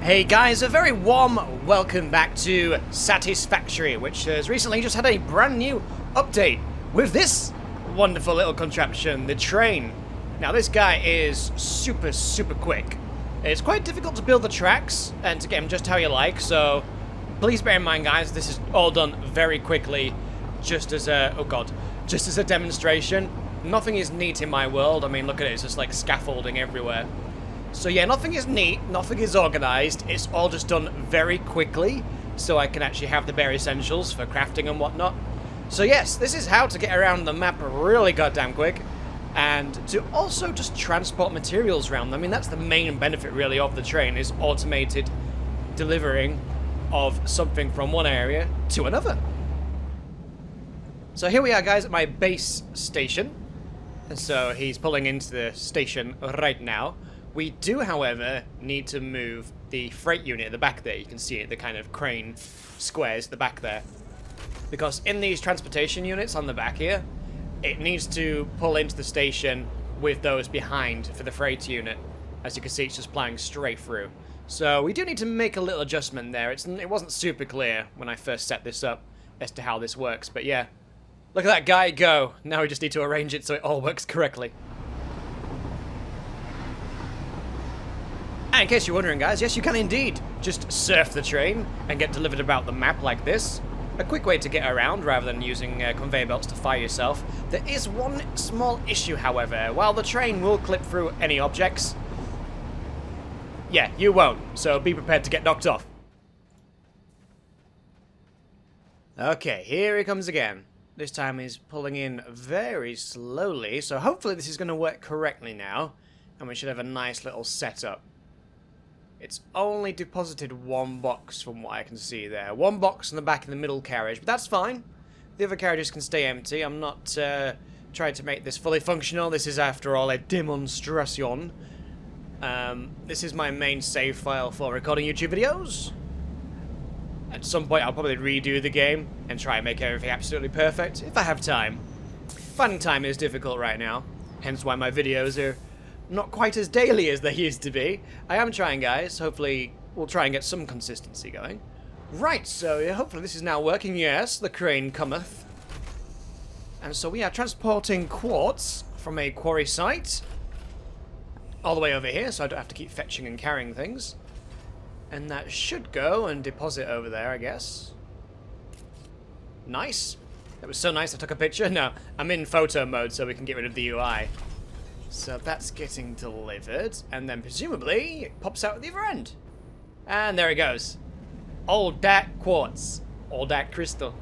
Hey guys, a very warm welcome back to Satisfactory, which has recently just had a brand new update with this wonderful little contraption, the train. Now this guy is super quick. It's quite difficult to build the tracks and to get them just how you like, so please bear in mind guys, this is all done very quickly, just as a demonstration. Nothing is neat in my world. I mean, look at it, it's just like scaffolding everywhere. So yeah, nothing is neat, nothing is organized, it's all just done very quickly, so I can actually have the bare essentials for crafting and whatnot. So yes, this is how to get around the map really goddamn quick, and to also just transport materials around. I mean, that's the main benefit really of the train, is automated delivering of something from one area to another. So here we are guys at my base station, and so he's pulling into the station right now. We do, however, need to move the freight unit at the back there. You can see it, the kind of crane squares at the back there. Because in these transportation units on the back here, it needs to pull into the station with those behind for the freight unit. As you can see, it's just plying straight through. So we do need to make a little adjustment there. It wasn't super clear when I first set this up as to how this works. But yeah, look at that guy go. Now we just need to arrange it so it all works correctly. And in case you're wondering guys, yes you can indeed just surf the train and get delivered about the map like this. A quick way to get around rather than using conveyor belts to fire yourself. There is one small issue however. While the train will clip through any objects, yeah, you won't, so be prepared to get knocked off. Okay, here he comes again. This time he's pulling in very slowly, so hopefully this is going to work correctly now, and we should have a nice little setup. It's only deposited one box from what I can see there. One box in the back of the middle carriage, but that's fine. The other carriages can stay empty. I'm not trying to make this fully functional. This is, after all, a demonstration. This is my main save file for recording YouTube videos. At some point, I'll probably redo the game and try and make everything absolutely perfect, if I have time. Finding time is difficult right now, hence why my videos are not quite as daily as they used to be. I am trying, guys. Hopefully, we'll try and get some consistency going. Right, so yeah, hopefully this is now working. Yes, the crane cometh. And so we are transporting quartz from a quarry site all the way over here, so I don't have to keep fetching and carrying things. And that should go and deposit over there, I guess. Nice. That was so nice, I took a picture. No, I'm in photo mode, so we can get rid of the UI. So that's getting delivered, and then presumably it pops out at the other end. And there it goes. All that quartz. All that crystal.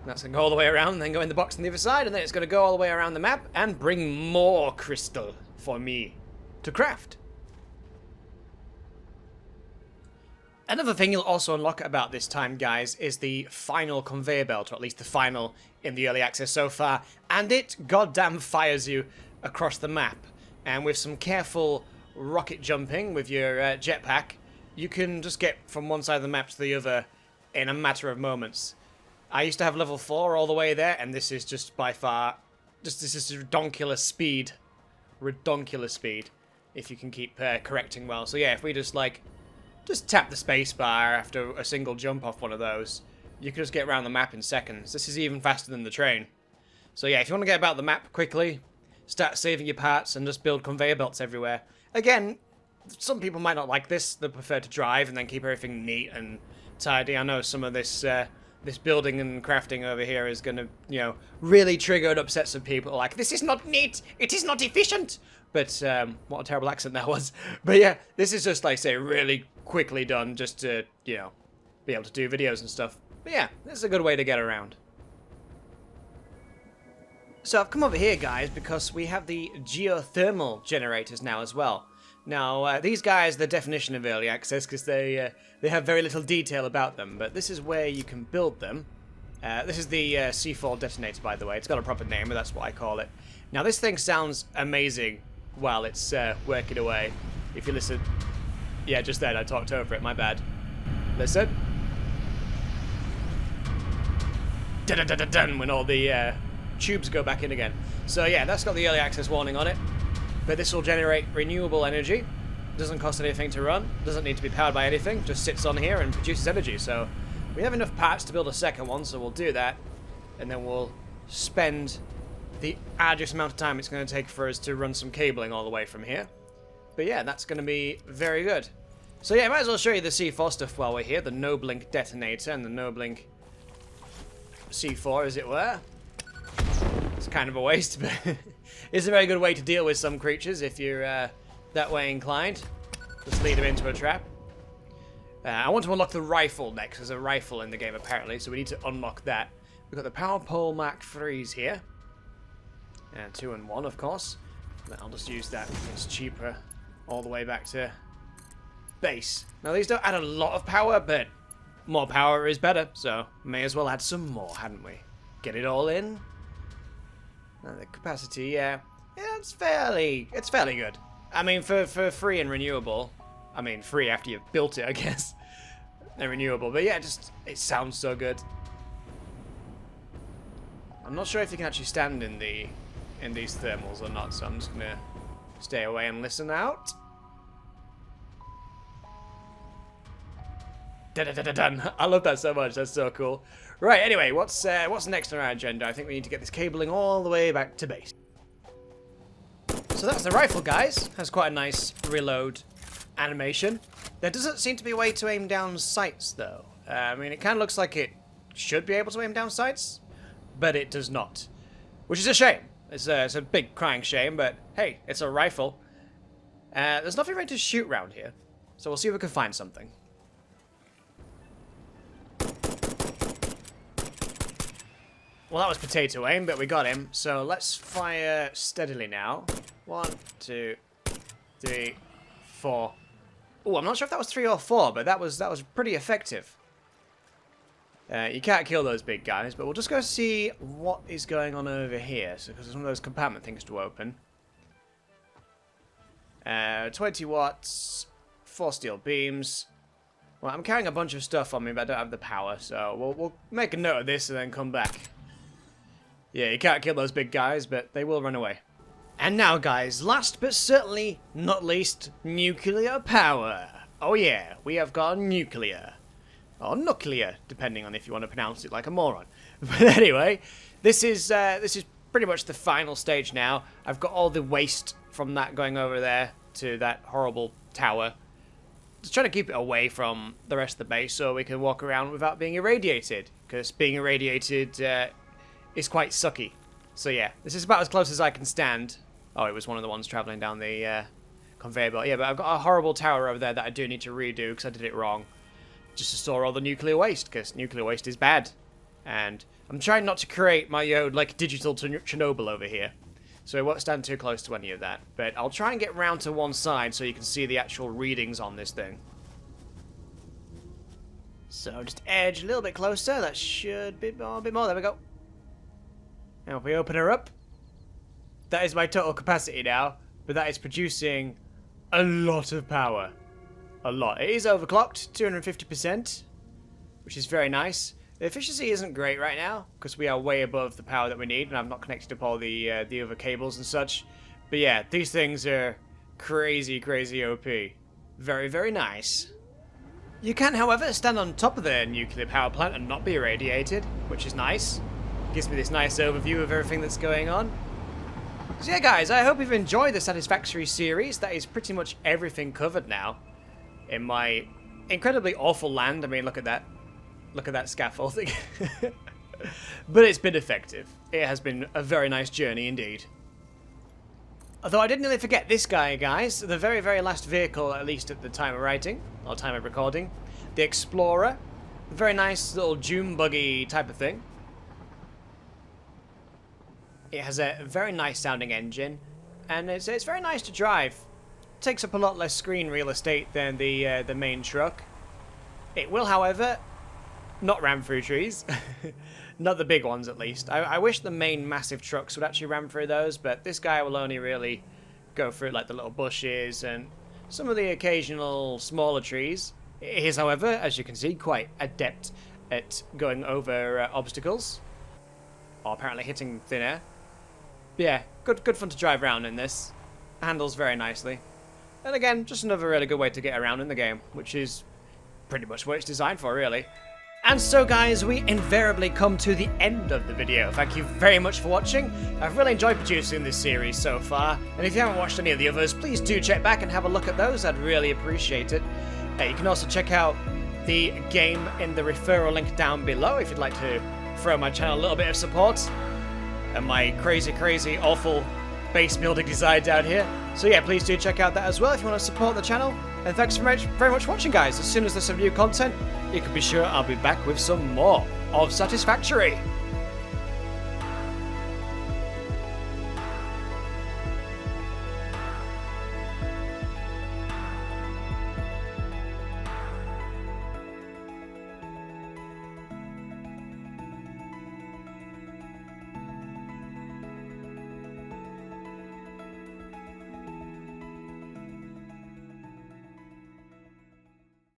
That's going to go all the way around, and then go in the box on the other side, and then it's going to go all the way around the map and bring more crystal for me to craft. Another thing you'll also unlock about this time, guys, is the final conveyor belt, or at least the final in the early access so far, and it goddamn fires you across the map. And with some careful rocket jumping with your jetpack, you can just get from one side of the map to the other in a matter of moments. I used to have level 4 all the way there, and this is just by far, this is redonkulous speed. Redonkulous speed, if you can keep correcting well. So yeah, if we just tap the space bar after a single jump off one of those, you can just get around the map in seconds. This is even faster than the train. So yeah, if you want to get about the map quickly, start saving your parts and just build conveyor belts everywhere. Again, some people might not like this. They prefer to drive and then keep everything neat and tidy. I know some of this this building and crafting over here is going to, you know, really trigger and upset some people. Like, this is not neat, it is not efficient. But what a terrible accent that was. But yeah, this is just, like I say, really quickly done just to, you know, be able to do videos and stuff. But yeah, this is a good way to get around. So I've come over here, guys, because we have the geothermal generators now as well. Now, these guys, the definition of early access, because they have very little detail about them, but this is where you can build them. This is the C4 detonator, by the way. It's got a proper name, but that's what I call it. Now, this thing sounds amazing while it's working away. If you listen... Yeah, just then, I talked over it, my bad. Listen. Dun-dun-dun-dun-dun, when all the tubes go back in again. So yeah, that's got the early access warning on it. But this will generate renewable energy Doesn't cost anything to run. Doesn't need to be powered by anything. Just sits on here and produces energy. So we have enough parts to build a second one, so we'll do that. And then we'll spend the arduous amount of time it's going to take for us to run some cabling all the way from here. But yeah, that's going to be very good. So yeah, I might as well show you the C4 stuff while we're here. The no-blink detonator and the no-blink C4, as it were. It's kind of a waste, but it's a very good way to deal with some creatures if you're that way inclined. Just lead them into a trap. I want to unlock the rifle next. There's a rifle in the game apparently, so we need to unlock that. We've got the Power Pole Mark 3s here. And 2 and 1, of course. I'll just use that. It's cheaper all the way back to base. Now, these don't add a lot of power, but more power is better, so may as well add some more, hadn't we? Get it all in. Now, the capacity, yeah, it's fairly good. I mean, for free and renewable. I mean, free after you've built it, I guess. And renewable, but yeah, it sounds so good. I'm not sure if you can actually stand in these thermals or not, so I'm just gonna stay away and listen out. Dun-dun-dun-dun-dun. I love that so much. That's so cool. Right. Anyway, what's next on our agenda? I think we need to get this cabling all the way back to base. So that's the rifle, guys. Has quite a nice reload animation. There doesn't seem to be a way to aim down sights, though. I mean, it kind of looks like it should be able to aim down sights, but it does not, which is a shame. It's a big crying shame, but hey, it's a rifle. There's nothing ready to shoot around here, so we'll see if we can find something. Well, that was potato aim, but we got him. So let's fire steadily now. 1, 2, 3, 4. Oh, I'm not sure if that was 3 or 4, but that was pretty effective. You can't kill those big guys, but we'll just go see what is going on over here. So, because there's one of those compartment things to open. 20 watts, 4 steel beams. Well, I'm carrying a bunch of stuff on me, but I don't have the power, so we'll make a note of this and then come back. Yeah, you can't kill those big guys, but they will run away. And now, guys, last but certainly not least, nuclear power. Oh yeah, we have got nuclear. Or nuclear, depending on if you want to pronounce it like a moron. But anyway, this is pretty much the final stage now. I've got all the waste from that going over there to that horrible tower. Just trying to keep it away from the rest of the base so we can walk around without being irradiated. Because being irradiated is quite sucky. So yeah, this is about as close as I can stand. Oh, it was one of the ones traveling down the conveyor belt. Yeah, but I've got a horrible tower over there that I do need to redo because I did it wrong. Just to store all the nuclear waste, because nuclear waste is bad. And I'm trying not to create my own, like, digital Chernobyl over here. So I won't stand too close to any of that. But I'll try and get round to one side so you can see the actual readings on this thing. So just edge a little bit closer. That should be a bit more. There we go. Now if we open her up, that is my total capacity now. But that is producing a lot of power. A lot. It is overclocked, 250%, which is very nice. The efficiency isn't great right now, because we are way above the power that we need, and I've not connected up all the other cables and such. But yeah, these things are crazy, crazy OP. Very, very nice. You can, however, stand on top of the nuclear power plant and not be irradiated, which is nice. Gives me this nice overview of everything that's going on. So yeah, guys, I hope you've enjoyed the Satisfactory series. That is pretty much everything covered now. In my incredibly awful land. I mean, look at that. Look at that scaffolding. But it's been effective. It has been a very nice journey indeed. Although I did nearly forget this guy, guys. The very, very last vehicle, at least at the time of writing, or time of recording. The Explorer. A very nice little dune buggy type of thing. It has a very nice sounding engine. And it's very nice to drive. Takes up a lot less screen real estate than the main truck. It will, however, not ram through trees. Not the big ones, at least. I wish the main massive trucks would actually ram through those, but this guy will only really go through like the little bushes and some of the occasional smaller trees. It is, however, as you can see, quite adept at going over obstacles. Or apparently hitting thin air. But yeah, good fun to drive around in this. Handles very nicely. And again, just another really good way to get around in the game, which is pretty much what it's designed for, really. And so guys, we invariably come to the end of the video. Thank you very much for watching. I've really enjoyed producing this series so far, and if you haven't watched any of the others, please do check back and have a look at those. I'd really appreciate it. You can also check out the game in the referral link down below if you'd like to throw my channel a little bit of support and my crazy, awful base building design down here. So yeah, please do check out that as well if you want to support the channel. And thanks very much for watching, guys. As soon as there's some new content, you can be sure I'll be back with some more of Satisfactory.